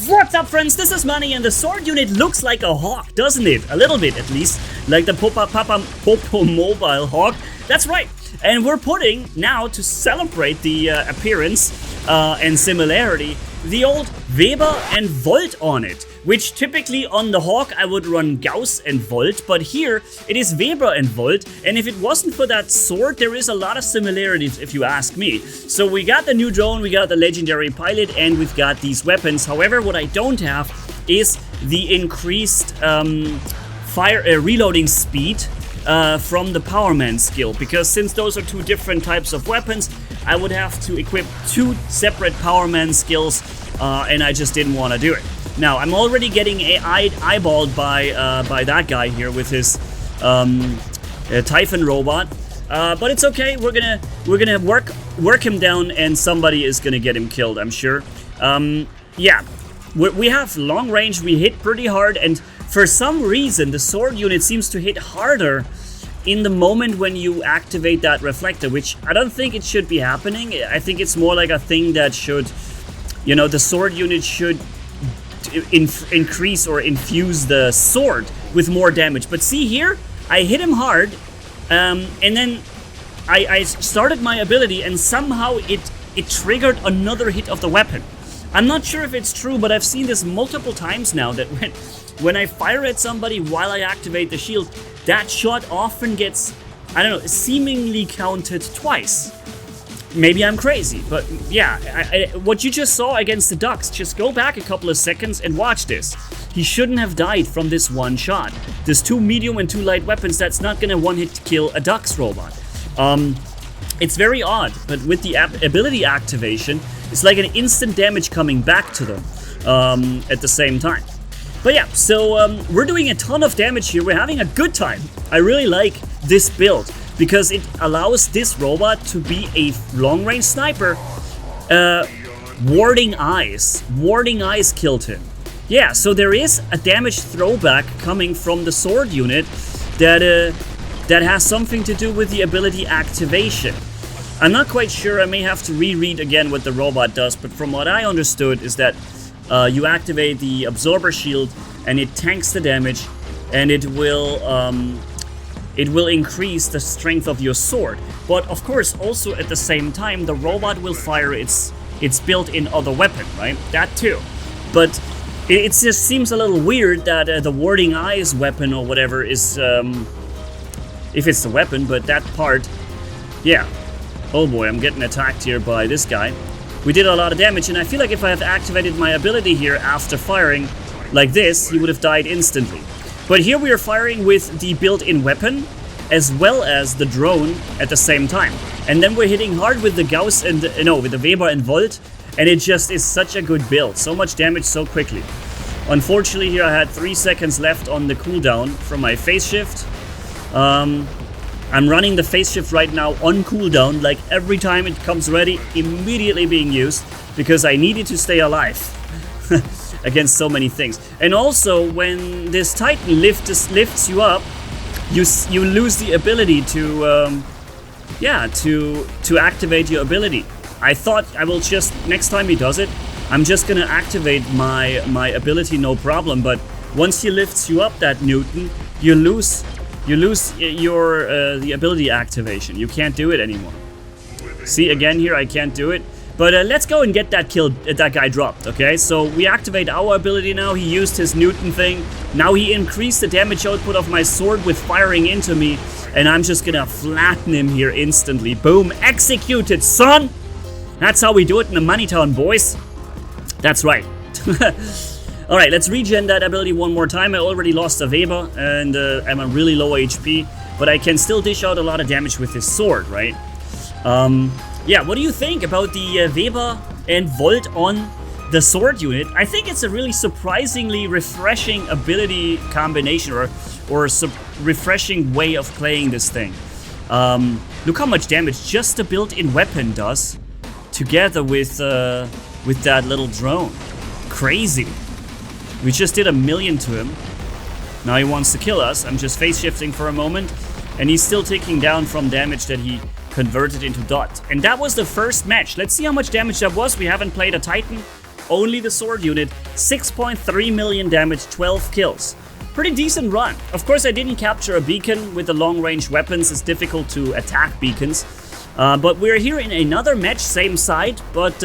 What's up, friends? This is Manni, and the sword unit looks like a hawk, doesn't it? A little bit, at least. Like the Popo Mobile Hawk. That's right. And we're putting, now to celebrate the appearance and similarity, the old Weber and Volt on it. Which typically on the Hawk I would run Gauss and Volt, but here it is Weber and Volt, and if it wasn't for that sword, there is a lot of similarities if you ask me. So we got the new drone, we got the legendary pilot, and we've got these weapons. However, what I don't have is the increased reloading speed from the Powerman skill, because since those are two different types of weapons, I would have to equip two separate Powerman skills, and I just didn't want to do it. Now, I'm already getting eyeballed by that guy here with his Typhon robot, but it's okay. We're gonna work him down, and somebody is gonna get him killed, I'm sure. Yeah, we have long range. We hit pretty hard, and for some reason, the sword unit seems to hit harder in the moment when you activate that reflector, which I don't think it should be happening. I think it's more like a thing that should, you know, the sword unit should increase or infuse the sword with more damage. But see here, I hit him hard, and then I started my ability, and somehow it triggered another hit of the weapon. I'm not sure if it's true, but I've seen this multiple times now, that when I fire at somebody while I activate the shield, that shot often gets, I don't know, seemingly counted twice. Maybe I'm crazy, but yeah, what you just saw against the Ducks, just go back a couple of seconds and watch this. He shouldn't have died from this one shot. There's two medium and two light weapons, that's not gonna one-hit kill a Ducks robot. It's very odd, but with the ability activation, it's like an instant damage coming back to them at the same time. But yeah, so we're doing a ton of damage here, we're having a good time. I really like this build, because it allows this robot to be a long-range sniper. Warding Eyes. Warding Eyes killed him. Yeah, so there is a damage throwback coming from the sword unit that has something to do with the ability activation. I'm not quite sure, I may have to reread again what the robot does, but from what I understood is that you activate the absorber shield and it tanks the damage, and it will increase the strength of your sword. But of course, also at the same time, the robot will fire its built-in other weapon, right? That too. But it just seems a little weird that the Warding Eyes weapon or whatever is, if it's the weapon, but that part, yeah. Oh boy, I'm getting attacked here by this guy. We did a lot of damage, and I feel like if I have activated my ability here after firing like this, he would have died instantly. But here we are firing with the built-in weapon, as well as the drone at the same time. And then we're hitting hard with the Gauss and, with the Weber and Volt, and it just is such a good build. So much damage so quickly. Unfortunately, here I had 3 seconds left on the cooldown from my phase shift. I'm running the phase shift right now on cooldown, like every time it comes ready, immediately being used, because I needed to stay alive. Against so many things. And also, when this Titan lifts you up, you lose the ability to activate your ability. I thought I will just, next time he does it, I'm just gonna activate my ability, no problem. But once he lifts you up, that Newton, you lose your the ability activation. You can't do it anymore. See, again here, I can't do it. But let's go and get that guy dropped, okay? So we activate our ability now. He used his Newton thing. Now he increased the damage output of my sword with firing into me, and I'm just gonna flatten him here instantly. Boom, executed, son! That's how we do it in the Money Town, boys. That's right. Alright, let's regen that ability one more time. I already lost a Weber, and I'm a really low HP, but I can still dish out a lot of damage with his sword, right? Yeah, what do you think about the Weber and Volt on the sword unit? I think it's a really surprisingly refreshing ability combination, or refreshing way of playing this thing. Look how much damage just the built-in weapon does, together with that little drone. Crazy. We just did 1,000,000 to him. Now he wants to kill us. I'm just phase shifting for a moment, and he's still taking down from damage that he converted into dot. And that was the first match. Let's see how much damage that was. We haven't played a Titan only the sword unit, 6.3 million damage, 12 kills. Pretty decent run. Of course, I didn't capture a beacon. With the long-range weapons, it's difficult to attack beacons. But we're here in another match, same side, but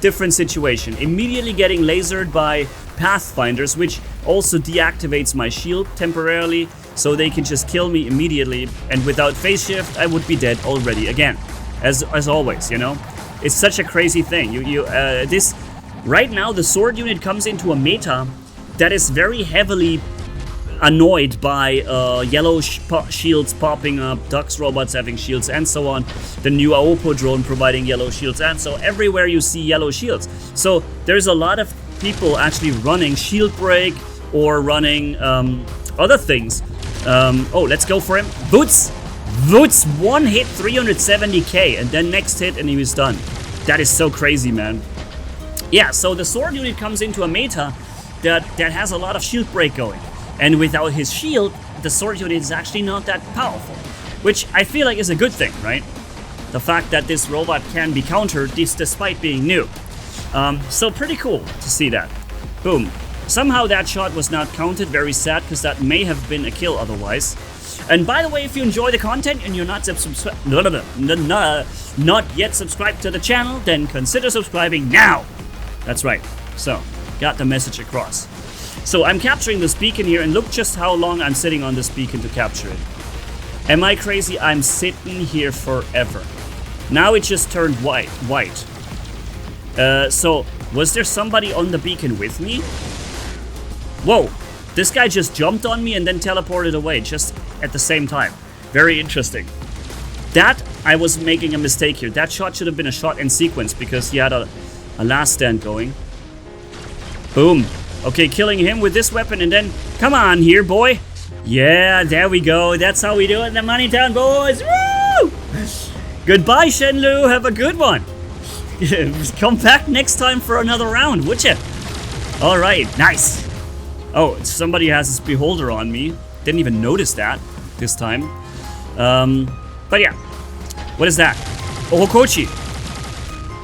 different situation. Immediately getting lasered by Pathfinders, which also deactivates my shield temporarily, so they can just kill me immediately. And without phase shift, I would be dead already again. As always, you know? It's such a crazy thing. This right now, the sword unit comes into a meta that is very heavily annoyed by yellow shields popping up, Dux robots having shields, and so on. The new Aopo drone providing yellow shields, and so everywhere you see yellow shields. So there's a lot of people actually running shield break or running other things. Oh, let's go for him. Boots, one hit, 370k, and then next hit, and he was done. That is so crazy, man. Yeah, so the sword unit comes into a meta that has a lot of shield break going. And without his shield, the sword unit is actually not that powerful. Which I feel like is a good thing, right? The fact that this robot can be countered despite being new. So pretty cool to see that. Boom. Somehow that shot was not counted. Very sad, because that may have been a kill otherwise. And by the way, if you enjoy the content and you're not yet subscribed to the channel, then consider subscribing now. That's right. So, got the message across. So I'm capturing this beacon here, and look just how long I'm sitting on this beacon to capture it. Am I crazy? I'm sitting here forever. Now it just turned white. So was there somebody on the beacon with me? Whoa, this guy just jumped on me and then teleported away just at the same time. Very interesting. That, I was making a mistake here. That shot should have been a shot in sequence, because he had a last stand going. Boom. Okay, killing him with this weapon, and then, come on here, boy. Yeah, there we go. That's how we do it in the Money Town, boys. Woo! Goodbye, Shenlu. Have a good one. Come back next time for another round, would you? All right, nice. Oh, somebody has his beholder on me. Didn't even notice that this time. But yeah, what is that? Ohokochi.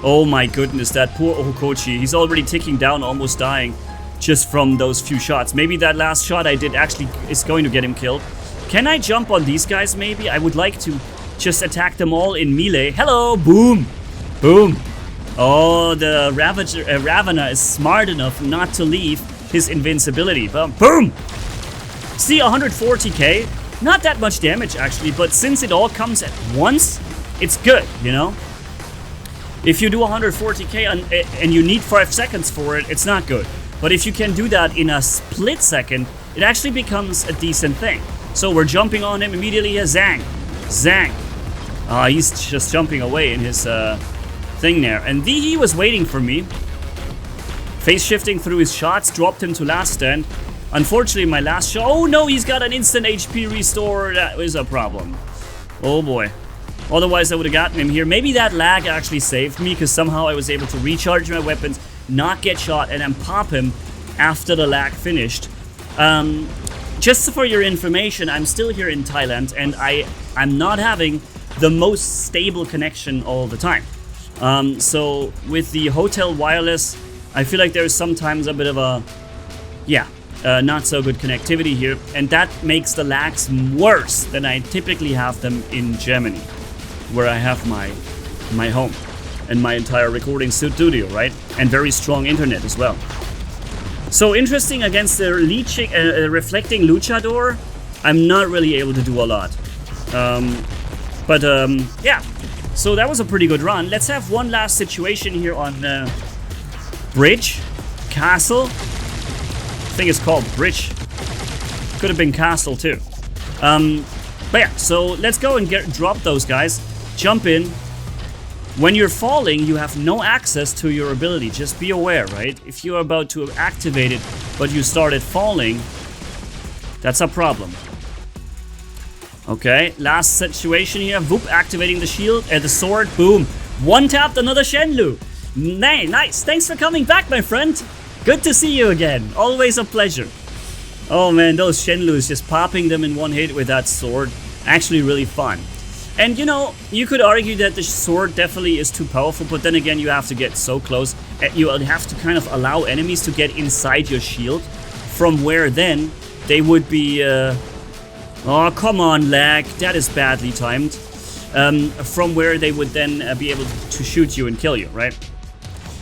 Oh my goodness, that poor Ohokochi. He's already ticking down, almost dying. Just from those few shots. Maybe that last shot I did actually is going to get him killed. Can I jump on these guys maybe? I would like to just attack them all in melee. Hello! Boom! Boom! Oh, the Ravener is smart enough not to leave his invincibility. Boom! See, 140k. Not that much damage actually, but since it all comes at once, it's good, you know? If you do 140k and you need 5 seconds for it, it's not good. But if you can do that in a split second, it actually becomes a decent thing. So we're jumping on him immediately. Zang. He's just jumping away in his thing there. And he was waiting for me. Phase shifting through his shots, dropped him to last stand. Unfortunately, my last shot... Oh no, he's got an instant HP restore. That is a problem. Oh boy. Otherwise, I would have gotten him here. Maybe that lag actually saved me, because somehow I was able to recharge my weapons, not get shot, and then pop him after the lag finished. Just for your information, I'm still here in Thailand, and I'm not having the most stable connection all the time. So with the hotel wireless, I feel like there's sometimes a bit of a, not so good connectivity here, and that makes the lags worse than I typically have them in Germany, where I have my home and my entire recording studio, right? And very strong internet as well. So interesting, against the reflecting luchador, I'm not really able to do a lot. Yeah, so that was a pretty good run. Let's have one last situation here on Bridge, Castle. I think it's called Bridge. Could have been Castle too. But yeah, so let's go and drop those guys. Jump in. When you're falling, you have no access to your ability. Just be aware, right? If you're about to activate it, but you started falling, that's a problem. Okay, last situation here. Whoop, activating the shield and the sword. Boom. One tapped another Shenlu. Nice. Thanks for coming back, my friend. Good to see you again. Always a pleasure. Oh man, those Shenlus, just popping them in one hit with that sword. Actually really fun. And you know, you could argue that the sword definitely is too powerful, but then again, you have to get so close. you have to kind of allow enemies to get inside your shield, from where then they would be... oh, come on, lag. That is badly timed. From where they would then be able to shoot you and kill you, right?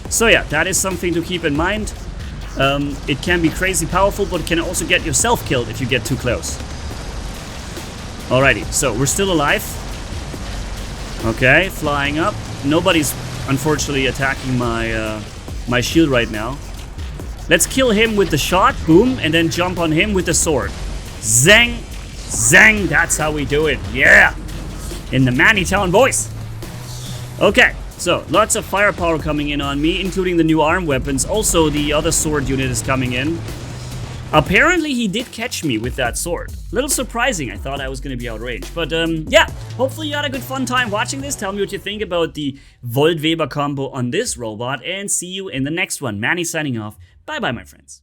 So yeah, that is something to keep in mind. It can be crazy powerful, but it can also get yourself killed if you get too close. Alrighty, so we're still alive. Okay, flying up. Nobody's unfortunately attacking my my shield right now. Let's kill him with the shot, boom, and then jump on him with the sword. Zang, zang, that's how we do it, yeah! In the Manni-Town voice. Okay, so lots of firepower coming in on me, including the new arm weapons. Also, the other sword unit is coming in. Apparently, he did catch me with that sword. Little surprising, I thought I was going to be out of range. But yeah, hopefully you had a good fun time watching this. Tell me what you think about the Volt-Weber combo on this robot, and see you in the next one. Manni signing off. Bye-bye, my friends.